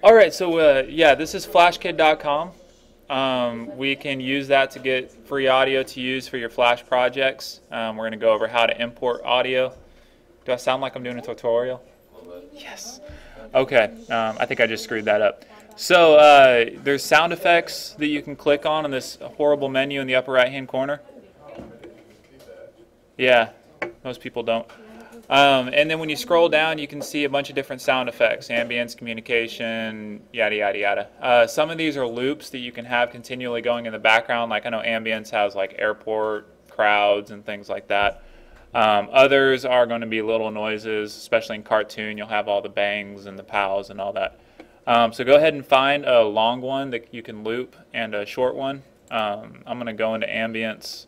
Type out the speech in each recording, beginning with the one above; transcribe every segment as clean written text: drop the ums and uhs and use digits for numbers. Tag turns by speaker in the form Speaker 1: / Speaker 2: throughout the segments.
Speaker 1: All right, so yeah, this is flashkid.com. We can use that to get free audio to use for your Flash projects. We're going to go over how to import audio. Do I sound like I'm doing a tutorial? Yes. Okay, I think I just screwed that up. So there's sound effects that you can click on this horrible menu in the upper right-hand corner. Yeah, most people don't. And then when you scroll down, you can see a bunch of different sound effects, ambience, communication, yada, yada, yada. Some of these are loops that you can have continually going in the background. Like I know ambience has like airport, crowds, and things like that. Others are going to be little noises, especially in cartoon. You'll have all the bangs and the pows and all that. So go ahead and find a long one that you can loop and a short one. I'm going to go into ambience.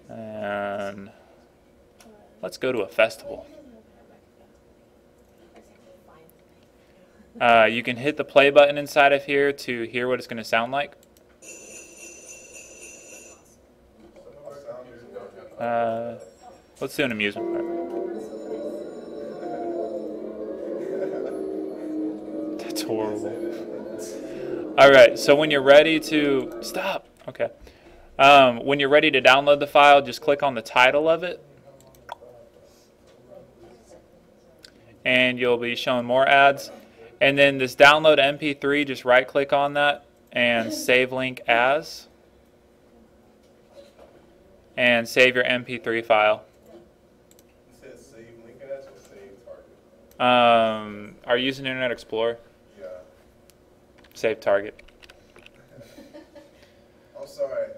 Speaker 1: And let's go to a festival. You can hit the play button inside of here to hear what it's going to sound like. Let's do an amusement park. That's horrible. Alright, so when you're ready to... Stop! Okay. When you're ready to download the file, just click on the title of it. And you'll be shown more ads. And then this download MP3, just right click on that and save link as. And save your MP3 file.
Speaker 2: It says save link as or save target?
Speaker 1: Are you using Internet Explorer?
Speaker 2: Yeah.
Speaker 1: Save target.
Speaker 2: I'm sorry.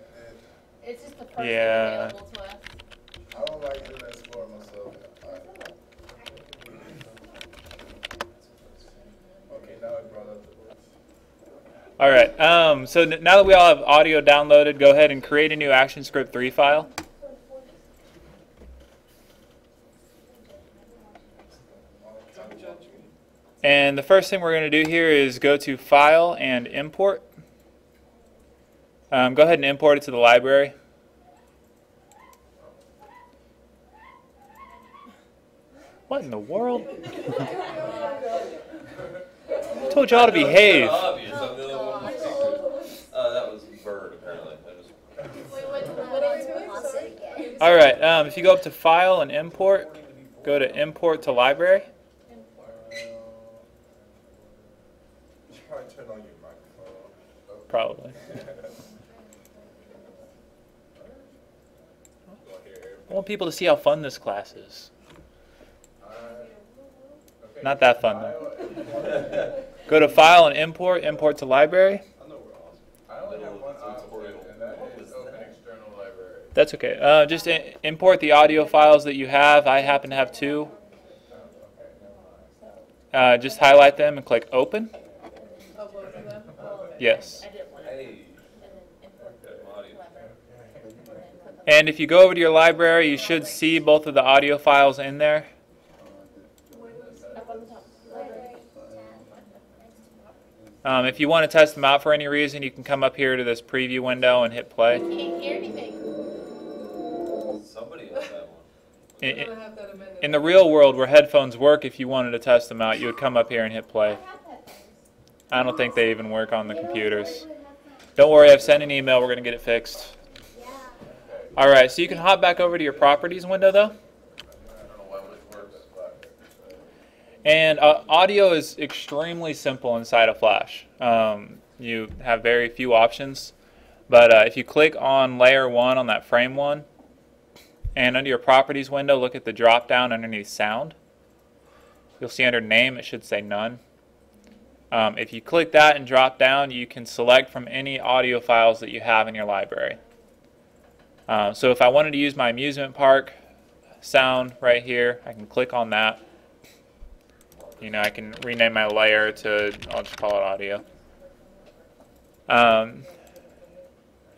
Speaker 3: It's just the person
Speaker 1: Yeah.
Speaker 3: available to us.
Speaker 2: I don't like Internet Explorer myself. Okay, now it brought up the list.
Speaker 1: All right. So now that we all have audio downloaded, go ahead and create a new ActionScript 3 file. And the first thing we're going to do here is go to File and Import. Go ahead and import it to the library. What in the world? I told y'all to behave.
Speaker 4: Obvious. I'm the only one with secrets. That was Bird, apparently.
Speaker 1: All right. If you go up to File and Import, go to Import to Library.
Speaker 2: You should probably turn on your microphone.
Speaker 1: Probably. I want people to see how fun this class is. Not that fun, though. Go to File and Import, Import to Library.
Speaker 2: I only have one option, and that is open external library.
Speaker 1: That's okay. Just import the audio files that you have. I happen to have 2. Just highlight them and click Open. Yes. And if you go over to your library, you should see both of the audio files in there. If you want to test them out for any reason, you can come up here to this preview window and hit play.
Speaker 3: You can't hear anything.
Speaker 4: Somebody has that one.
Speaker 1: In the real world where headphones work, if you wanted to test them out, you would come up here and hit play. I don't think they even work on the computers. Don't worry, I've sent an email. We're going to get it fixed. All right, so you can hop back over to your properties window, though. And audio is extremely simple inside of Flash. You have very few options. But if you click on Layer 1 on that Frame 1, and under your Properties window, look at the drop-down underneath Sound. You'll see under Name, it should say None. If you click that and drop down, you can select from any audio files that you have in your library. So if I wanted to use my amusement park sound right here, I can click on that. You know, I can rename my layer to, I'll just call it audio.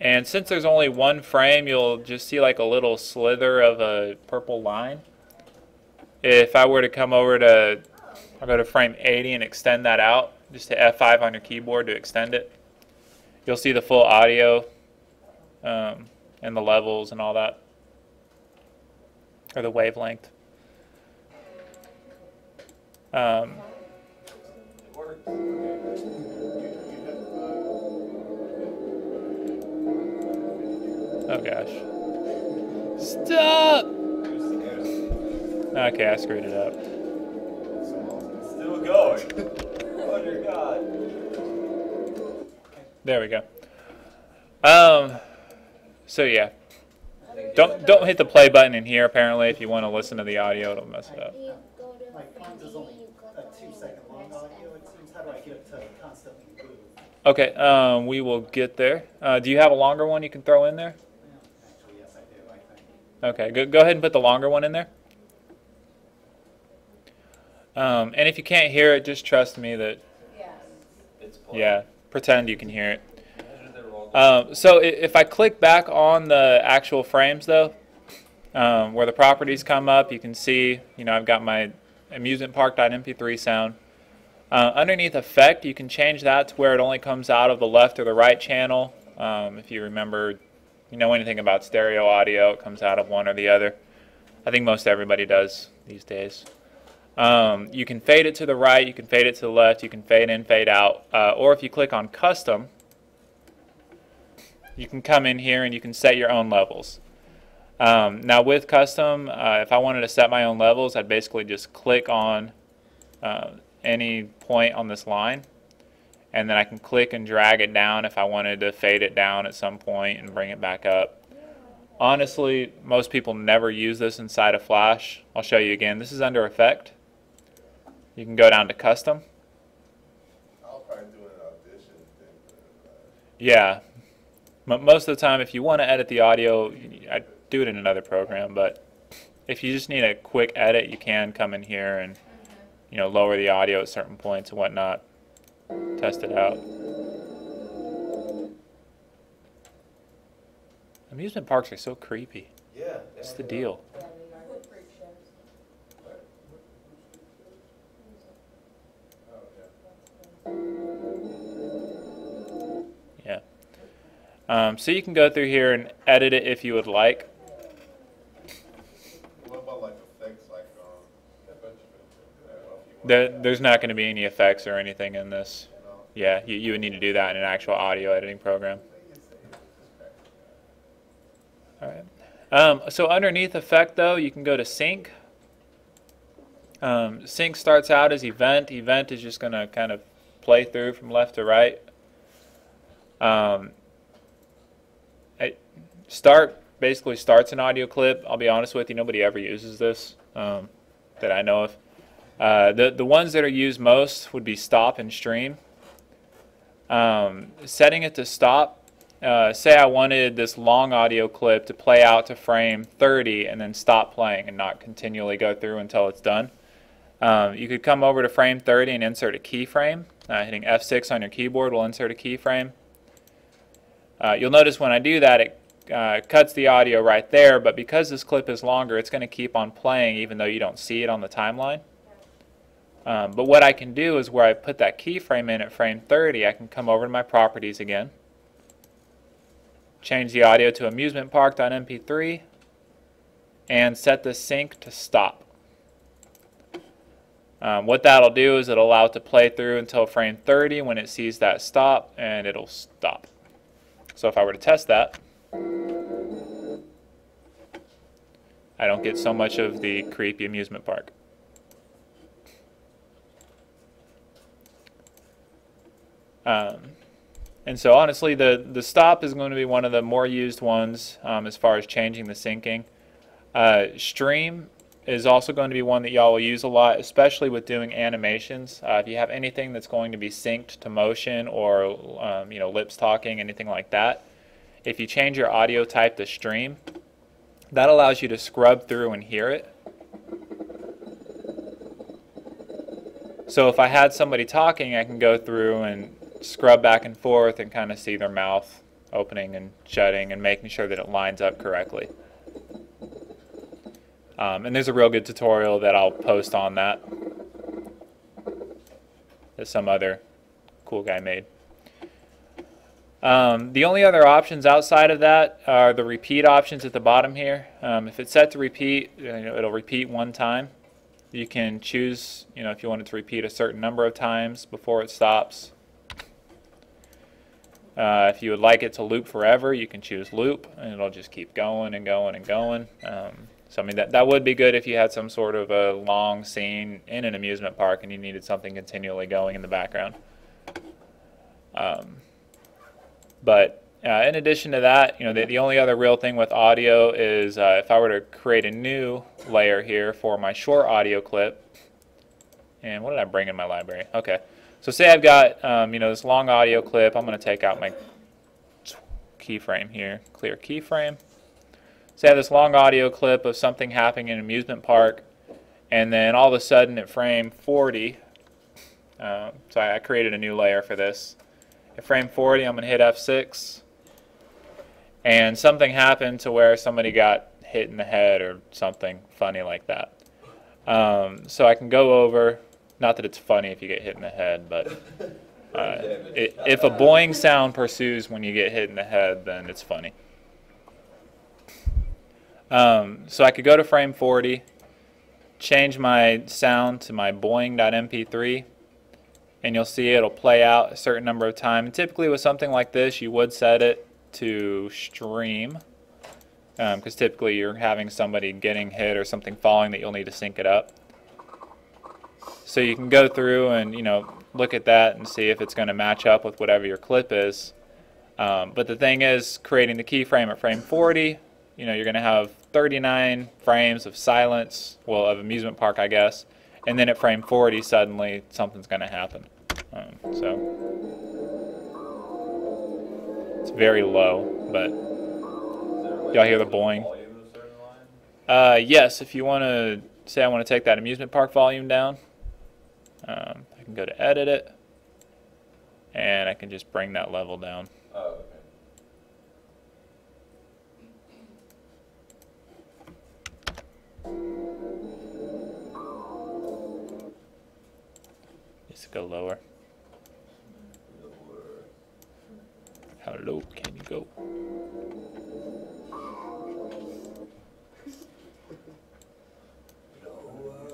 Speaker 1: And since there's only one frame, you'll just see like a little slither of a purple line. If I were to come over to, I'll go to frame 80 and extend that out, just hit F5 on your keyboard to extend it. You'll see the full audio and the levels and all that, or the wavelength.
Speaker 4: It worked.
Speaker 1: Oh gosh. Stop! Okay, I screwed it up.
Speaker 4: Still going. Oh dear God.
Speaker 1: There we go. So yeah. Don't hit the play button in here apparently if you want to listen to the audio, it'll mess it up. Okay, we will get there. Do you have a longer one you can throw in there? Okay, go ahead and put the longer one in there. And if you can't hear it, just trust me that, yeah, pretend you can hear it. So if I click back on the actual frames though, where the properties come up, you can see, I've got my amusement park.mp3 sound. Underneath effect, you can change that to where it only comes out of the left or the right channel. If you remember, anything about stereo audio, it comes out of one or the other. I think most everybody does these days. You can fade it to the right, you can fade it to the left, you can fade in, fade out. Or if you click on custom, you can come in here and you can set your own levels. Now with custom, if I wanted to set my own levels, I'd basically just click on any point on this line, and then I can click and drag it down if I wanted to fade it down at some point and bring it back up. Honestly, most people never use this inside of Flash. I'll show you again. This is under effect. You can go down to custom.
Speaker 2: I'll probably do an audition thing.
Speaker 1: Yeah. Most of the time, if you want to edit the audio, I do it in another program, but if you just need a quick edit, you can come in here and lower the audio at certain points and whatnot. Test it out. Amusement parks are so creepy.
Speaker 4: Yeah.
Speaker 1: What's the deal? Yeah. So you can go through here and edit it if you would like.
Speaker 2: What about like effects, like
Speaker 1: There's not going to be any effects or anything in this. Yeah, you would need to do that in an actual audio editing program. All right. So underneath effect though, you can go to sync. Sync starts out as event. Event is just going to kind of play through from left to right. Start basically starts an audio clip. I'll be honest with you, nobody ever uses this that I know of. The ones that are used most would be stop and stream. Setting it to stop. Say I wanted this long audio clip to play out to frame 30 and then stop playing and not continually go through until it's done. You could come over to frame 30 and insert a keyframe. Hitting F6 on your keyboard will insert a keyframe. You'll notice when I do that it cuts the audio right there, but because this clip is longer, it's going to keep on playing even though you don't see it on the timeline. But what I can do is where I put that keyframe in at frame 30, I can come over to my properties again, change the audio to amusement park.mp3, and set the sync to stop. What that'll do is it'll allow it to play through until frame 30 when it sees that stop, and it'll stop. So if I were to test that, I don't get so much of the creepy amusement park. And so honestly, the stop is going to be one of the more used ones as far as changing the syncing. Stream is also going to be one that y'all will use a lot, especially with doing animations. If you have anything that's going to be synced to motion or lips talking, anything like that, if you change your audio type to stream, that allows you to scrub through and hear it. So if I had somebody talking, I can go through and scrub back and forth and kind of see their mouth opening and shutting and making sure that it lines up correctly. And there's a real good tutorial that I'll post on that some other cool guy made. The only other options outside of that are the repeat options at the bottom here. If it's set to repeat, it'll repeat one time. You can choose, if you want it to repeat a certain number of times before it stops. If you would like it to loop forever, you can choose loop, and it'll just keep going and going and going. So I mean that would be good if you had some sort of a long scene in an amusement park and you needed something continually going in the background. But in addition to that, the only other real thing with audio is if I were to create a new layer here for my short audio clip. And what did I bring in my library? Okay. So say I've got this long audio clip. I'm going to take out my keyframe here, clear keyframe. Say I have this long audio clip of something happening in an amusement park, and then all of a sudden at frame 40, so I created a new layer for this. At frame 40, I'm going to hit F6, and something happened to where somebody got hit in the head or something funny like that. So I can go over. Not that it's funny if you get hit in the head, but if a boing sound pursues when you get hit in the head, then it's funny. So I could go to frame 40, change my sound to my boing.mp3, and you'll see it'll play out a certain number of times. Typically with something like this, you would set it to stream, because typically you're having somebody getting hit or something falling that you'll need to sync it up. So you can go through and look at that and see if it's going to match up with whatever your clip is. But the thing is, creating the keyframe at frame 40, you're going to have 39 frames of silence, well, of amusement park, I guess. And then at frame 40, suddenly something's going to happen. So it's very low, but y'all hear the boing? Yes, if you want to say I want to take that amusement park volume down. I can go to edit it, and I can just bring that level down.
Speaker 4: Oh, okay.
Speaker 1: Just go lower. How low can you go?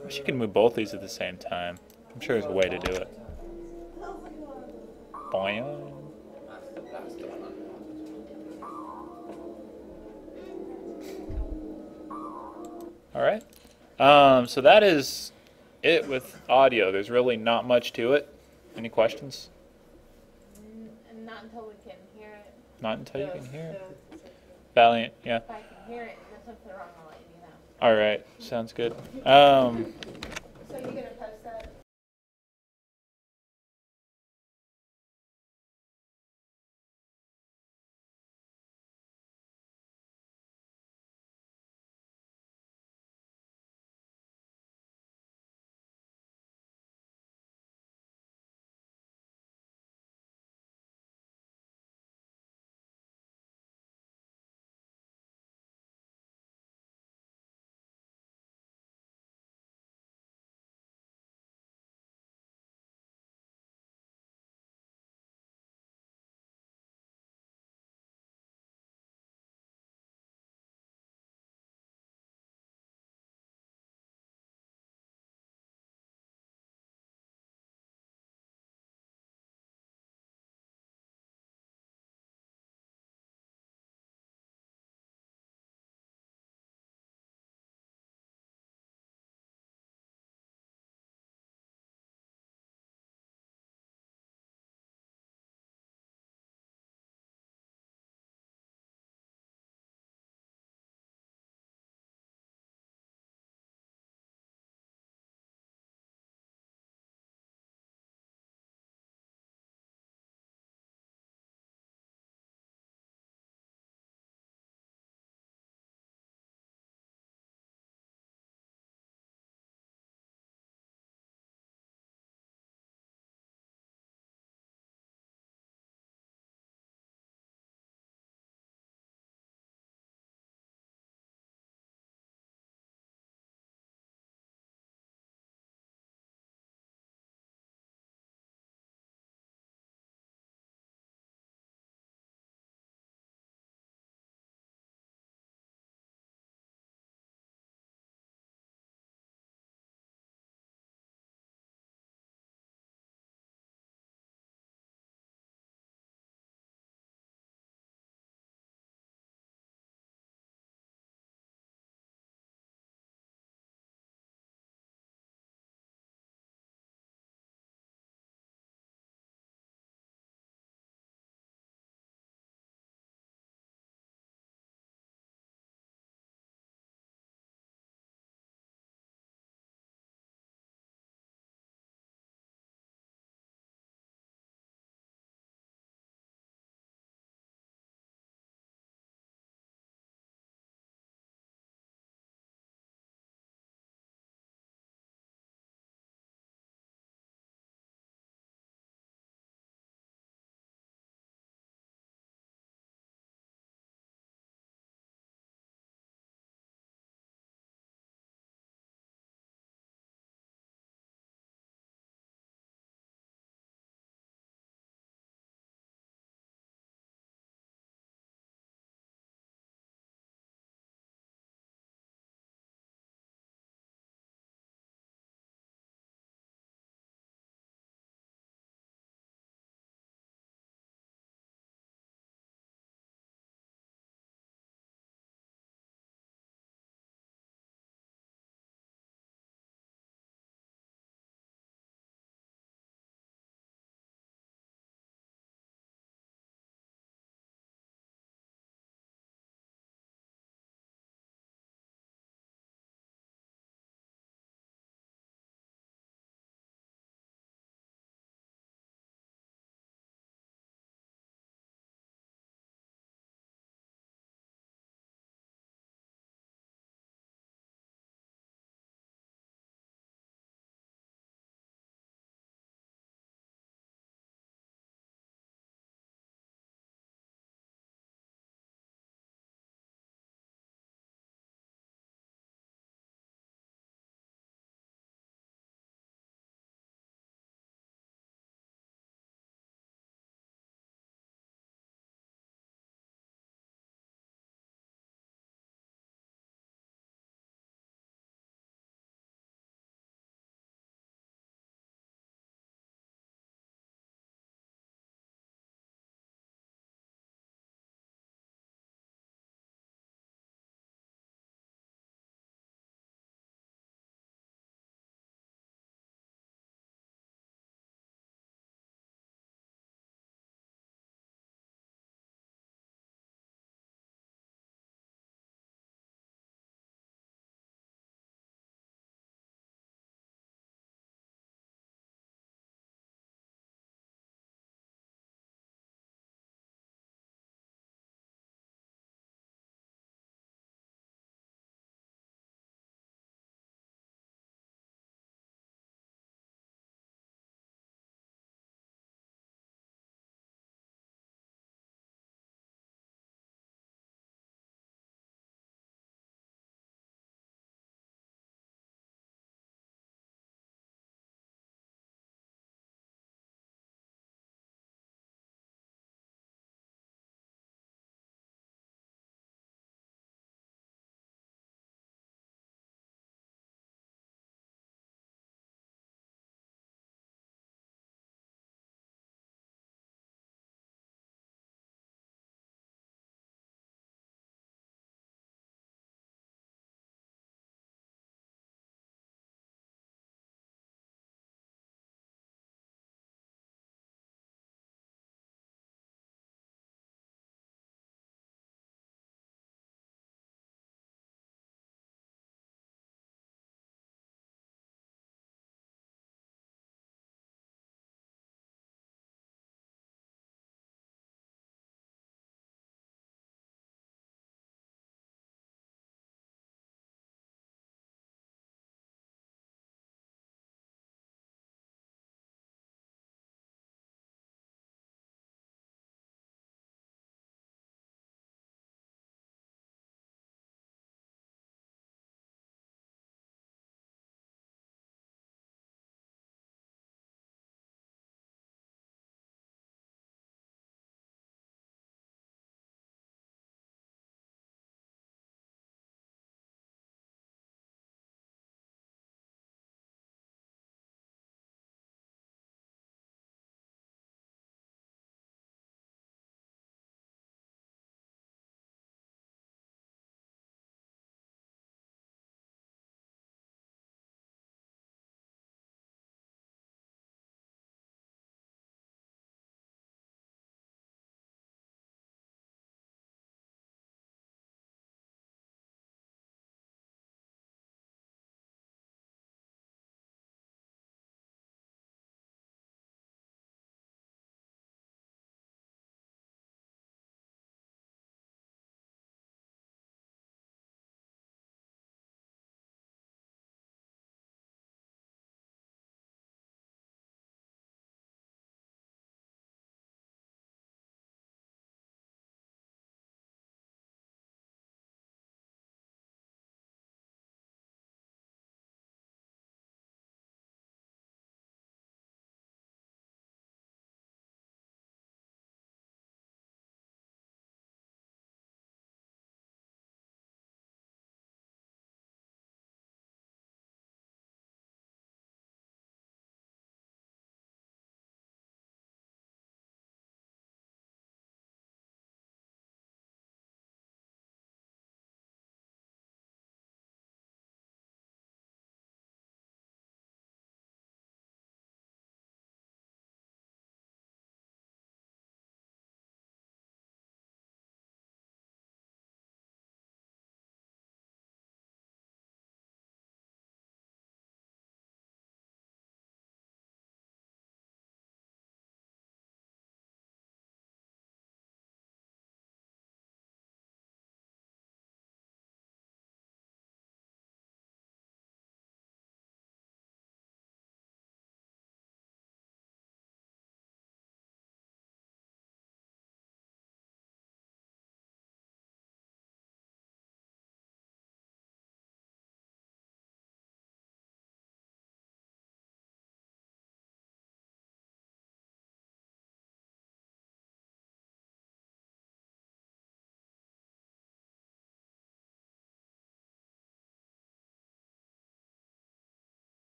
Speaker 1: I wish you could move both these at the same time. I'm sure there's a way to do it. Boing. Alright. So that is it with audio. There's really not much to it. Any questions?
Speaker 3: Not until we can hear it.
Speaker 1: Not until you can hear it. Valiant, yeah.
Speaker 3: If I can hear it, and there's something wrong, I'll let you know.
Speaker 1: Alright, sounds good.
Speaker 3: So you're going to post